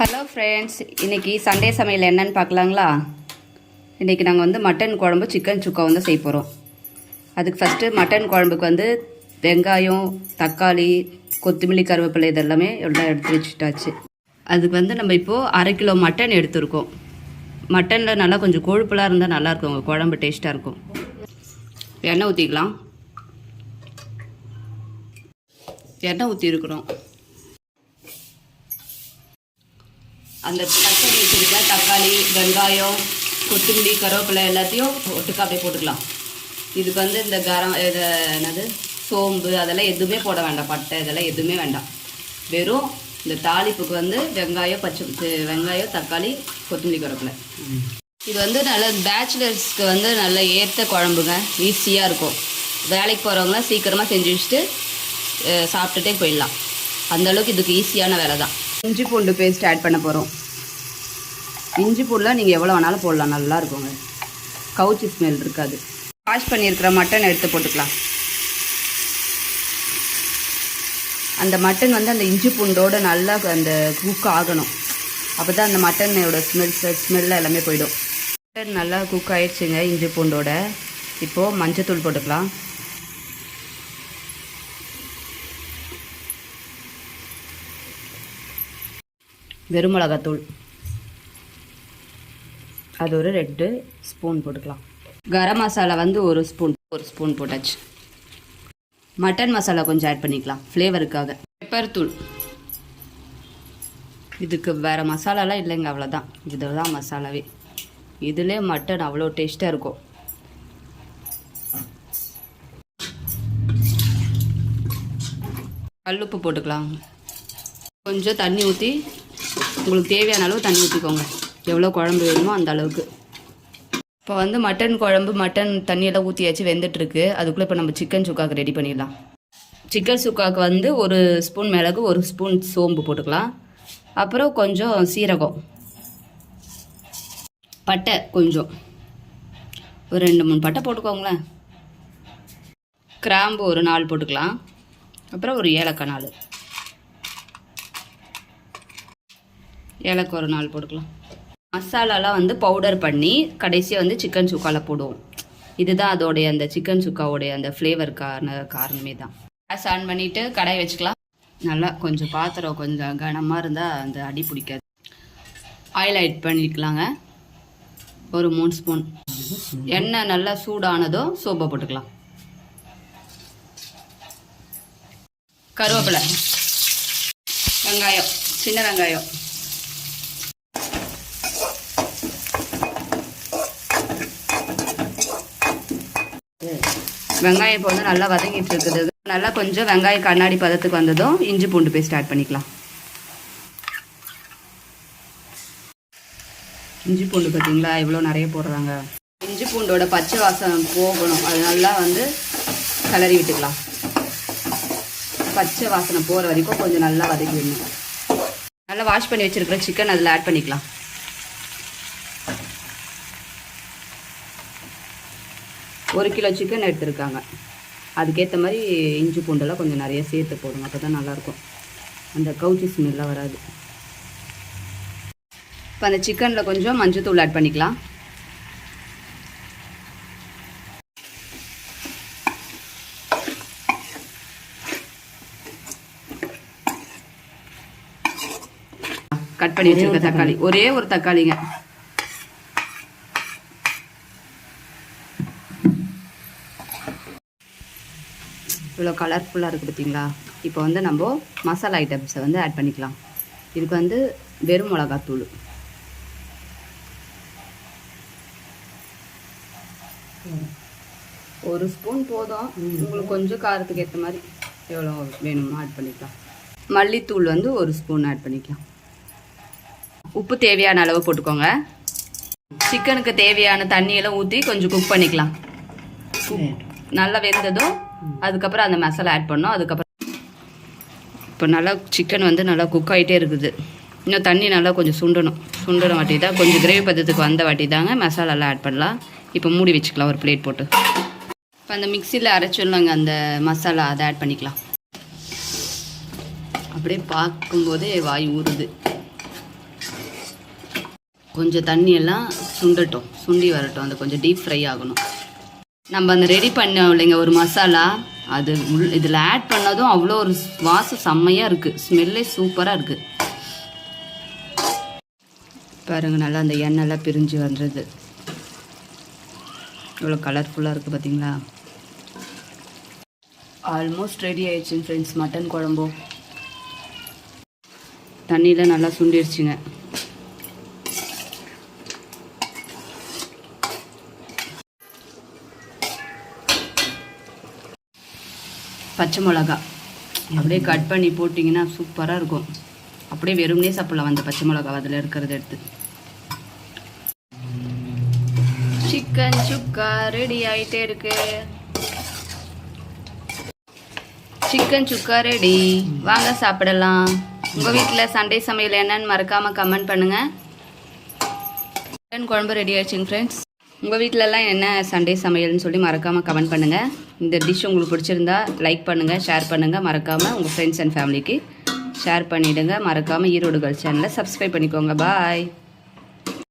Hello friends, இன்றைக்கி Sunday சமையல் என்னன்னு பார்க்கலாங்களா? இன்றைக்கி நாங்கள் வந்து மட்டன் குழம்பு சிக்கன் சுக்கா வந்து செய்ய போகிறோம். அதுக்கு ஃபஸ்ட்டு மட்டன் குழம்புக்கு வந்து வெங்காயம், தக்காளி, கொத்தமல்லி, கருவேப்பிலை இதெல்லாமே எல்லாம் எடுத்து வச்சுட்டாச்சு. அதுக்கு வந்து நம்ம இப்போது 1/2 கிலோ மட்டன் எடுத்துருக்கோம். மட்டனில் நல்லா கொஞ்சம் கொழுப்புலாம் இருந்தால் நல்லாயிருக்கும், உங்கள் குழம்பு டேஸ்ட்டாக இருக்கும். எண்ணெய் ஊற்றிக்கலாம். எண்ணெய் ஊற்றிருக்கிறோம். அந்த தக்காளி வச்சுருக்க தக்காளி, வெங்காயம், கொத்தமல்லி, கருவேப்பிலை எல்லாத்தையும் ஒட்டுக்கா அப்படியே போட்டுக்கலாம். இதுக்கு வந்து இந்த என்னது சோம்பு அதெல்லாம் எதுவுமே போட வேண்டாம், பட்டை இதெல்லாம் எதுவுமே வேண்டாம். வெறும் இந்த தாளிப்புக்கு வந்து வெங்காயம், தக்காளி, கொத்தமல்லி, கருவேப்பிலை. இது வந்து நல்ல பேச்சுலர்ஸ்க்கு வந்து நல்ல ஏற்ற குழம்புங்க, ஈஸியாக இருக்கும். வேலைக்கு போகிறவங்களாம் சீக்கிரமாக செஞ்சு வச்சுட்டு சாப்பிட்டுட்டே போயிடலாம். அந்தளவுக்கு இதுக்கு ஈஸியான வேலை தான். இஞ்சி பூண்டு பேஸ்ட் ஆட் பண்ண போகிறோம். இஞ்சி பூண்டுலாம் நீங்கள் எவ்வளோ வேணாலும் போடலாம், நல்லா இருக்குங்க, கவுச்சி ஸ்மெல் இருக்காது. வாஷ் பண்ணியிருக்கிற மட்டன் எடுத்து போட்டுக்கலாம். அந்த மட்டன் வந்து அந்த இஞ்சி பூண்டோடு நல்லா அந்த குக் ஆகணும். அப்போ தான் அந்த மட்டனோட ஸ்மெல் எல்லாமே போயிடும். மட்டன் நல்லா குக் ஆகிடுச்சுங்க இஞ்சி பூண்டோட. இப்போது மஞ்சத்தூள் போட்டுக்கலாம். வெறும் மிளகாத்தூள் அது ஒரு 2 ஸ்பூன் போட்டுக்கலாம். கரம் மசாலா வந்து ஒரு ஸ்பூன் போட்டாச்சு. மட்டன் மசாலா கொஞ்சம் ஆட் பண்ணிக்கலாம் ஃப்ளேவருக்காக. பெப்பர் தூள், இதுக்கு வேறு மசாலாலாம் இல்லைங்க, அவ்வளோதான். இதில் தான் மசாலாவே. இதிலே மட்டன் அவ்வளோ டேஸ்ட்டாக இருக்கும். கல்லுப்பு போட்டுக்கலாம். கொஞ்சம் தண்ணி ஊற்றி உங்களுக்கு தேவையான அளவு தண்ணி ஊற்றிக்கோங்க, எவ்வளோ குழம்பு வேணுமோ அந்த அளவுக்கு. இப்போ வந்து மட்டன் தண்ணியெல்லாம் ஊற்றியாச்சு, வெந்துட்டுருக்கு. அதுக்குள்ளே இப்போ நம்ம சிக்கன் சுக்காவுக்கு ரெடி பண்ணிடலாம். சிக்கன் சுக்காவுக்கு வந்து 1 ஸ்பூன் மிளகு, 1 ஸ்பூன் சோம்பு போட்டுக்கலாம். அப்புறம் கொஞ்சம் சீரகம், பட்டை கொஞ்சம் ஒரு 2-3 பட்டை போட்டுக்கோங்களேன். கிராம்பு ஒரு 4 போட்டுக்கலாம். அப்புறம் ஒரு ஏலக்காய் 4 ஒரு 4 போட்டுக்கலாம். மசாலாலாம் வந்து பவுடர் பண்ணி கடைசியாக வந்து சிக்கன் சுக்காவில் போடுவோம். இதுதான் அதோடைய அந்த சிக்கன் சுக்காவோடைய அந்த ஃப்ளேவருக்கான காரணமே தான். கேஸ் ஆன் பண்ணிவிட்டு கடாய் வச்சுக்கலாம். நல்லா கொஞ்சம் பாத்திரம் கொஞ்சம் கனமாக இருந்தால் அந்த அடி பிடிக்காது. ஆயில் ஆட் பண்ணிக்கலாங்க, ஒரு 3 ஸ்பூன். எண்ணெய் நல்லா சூடானதும் சோம்பை போட்டுக்கலாம். கருவேப்பிலை, வெங்காயம், சின்ன வெங்காயம், வெங்காயம் இப்போ வந்து நல்லா வதங்கிட்டு இருக்குது. நல்லா கொஞ்சம் வெங்காயம் கண்ணாடி பதத்துக்கு வந்ததும் இஞ்சி பூண்டு பேஸ்ட் ஆட் பண்ணிக்கலாம். இஞ்சி பூண்டு பார்த்தீங்களா எவ்வளோ நிறைய போடுறாங்க. இஞ்சி பூண்டோட பச்சை வாசம் போகணும், அது நல்லா வந்து கிளறி விட்டுக்கலாம். பச்சை வாசனை போகிற வரைக்கும் கொஞ்சம் நல்லா வதக்கி விடணும். நல்லா வாஷ் பண்ணி வச்சுருக்கிற சிக்கன் அதில் ஆட் பண்ணிக்கலாம். ஒரு கிலோ சிக்கன் எடுத்துருக்காங்க, அதுக்கேற்ற மாதிரி இஞ்சி பூண்டெல்லாம் கொஞ்சம் நிறைய சேர்த்து போடுங்க, அப்போ தான் நல்லாயிருக்கும், அந்த கவுச்சி ஸ்மெல்லாம் வராது. இப்போ அந்த சிக்கனில் கொஞ்சம் மஞ்சத்தூள் ஆட் பண்ணிக்கலாம். கட் பண்ணி வச்சுருக்க தக்காளி, ஒரே ஒரு தக்காளிங்க. இவ்வளோ கலர்ஃபுல்லாக இருக்குது பார்த்தீங்களா. இப்போ வந்து நம்ம மசாலா ஐட்டம்ஸை வந்து ஆட் பண்ணிக்கலாம். இதுக்கு வந்து வெறும் மிளகாத்தூள், ஒரு ஸ்பூன் போதும், உங்களுக்கு கொஞ்சம் காரத்துக்கு ஏற்ற மாதிரி எவ்வளோ வேணுமோ ஆட் பண்ணிக்கலாம். மல்லித்தூள் வந்து 1 ஸ்பூன் ஆட் பண்ணிக்கலாம். உப்பு தேவையான அளவு போட்டுக்கோங்க. சிக்கனுக்கு தேவையான தண்ணியெல்லாம் ஊற்றி கொஞ்சம் குக் பண்ணிக்கலாம். நல்லா வெந்ததும் அதுக்கப்புறம் அந்த மசாலா ஆட் பண்ணோம். அதுக்கப்புறம் இப்போ நல்லா சிக்கன் வந்து நல்லா குக் ஆகிட்டே இருக்குது. இன்னும் தண்ணி நல்லா கொஞ்சம் சுண்டன வாட்டி தான், கொஞ்சம் கிரேவி பதத்துக்கு வந்த வாட்டி தாங்க மசாலாலாம் ஆட் பண்ணலாம். இப்போ மூடி வச்சுக்கலாம் ஒரு பிளேட் போட்டு. இப்போ அந்த மிக்சியில் அரைச்சிடலாங்க அந்த மசாலா, அதை ஆட் பண்ணிக்கலாம். அப்படியே பார்க்கும்போதே வாய் ஊறுது. கொஞ்சம் தண்ணியெல்லாம் சுண்டட்டும், சுண்டி வரட்டும். அது கொஞ்சம் டீப் ஃப்ரை ஆகணும். நம்ம அந்த ரெடி பண்ணோம் இல்லைங்க ஒரு மசாலா, அது இதில் ஆட் பண்ணதும் அவ்வளோ ஒரு வாசம் செம்மையாக இருக்குது. ஸ்மெல்லே சூப்பராக இருக்குது. பாருங்கள், நல்லா அந்த எண்ணெய்லாம் பிரிஞ்சு வந்துடுது. இவ்வளோ கலர்ஃபுல்லாக இருக்குது பார்த்தீங்களா? ஆல்மோஸ்ட் ரெடி ஆயிடுச்சுங்க ஃப்ரெண்ட்ஸ் மட்டன் குழம்பு. தண்ணியில் நல்லா சுண்டிடுச்சுங்க. பச்சை மிளகா அப்படியே கட் பண்ணி போட்டிங்கன்னா சூப்பராக இருக்கும். அப்படியே வெறும்னே சாப்பிடலாம் அந்த பச்சை மிளகா அதில் இருக்கிறத எடுத்து. சிக்கன் சுக்கா ரெடி ஆகிட்டே இருக்கு. சிக்கன் சுக்கா ரெடி, வாங்க சாப்பிடலாம். உங்கள் வீட்டில் சண்டே சமையல் என்னன்னு மறக்காமல் கமெண்ட் பண்ணுங்கள். மட்டன் குழம்பு ரெடி ஆயிடுச்சுங்க ஃப்ரெண்ட்ஸ். உங்கள் வீட்டிலலாம் என்ன சண்டே சமையல்னு சொல்லி மறக்காமல் கமெண்ட் பண்ணுங்கள். இந்த டிஷ் உங்களுக்கு பிடிச்சிருந்தா லைக் பண்ணுங்கள், ஷேர் பண்ணுங்கள். மறக்காமல் உங்கள் ஃப்ரெண்ட்ஸ் அண்ட் ஃபேமிலிக்கு ஷேர் பண்ணிவிடுங்க. மறக்காமல் ஈரோடு கேர்ள்ஸ் சேனலை சப்ஸ்கிரைப் பண்ணிக்கோங்க. பாய்.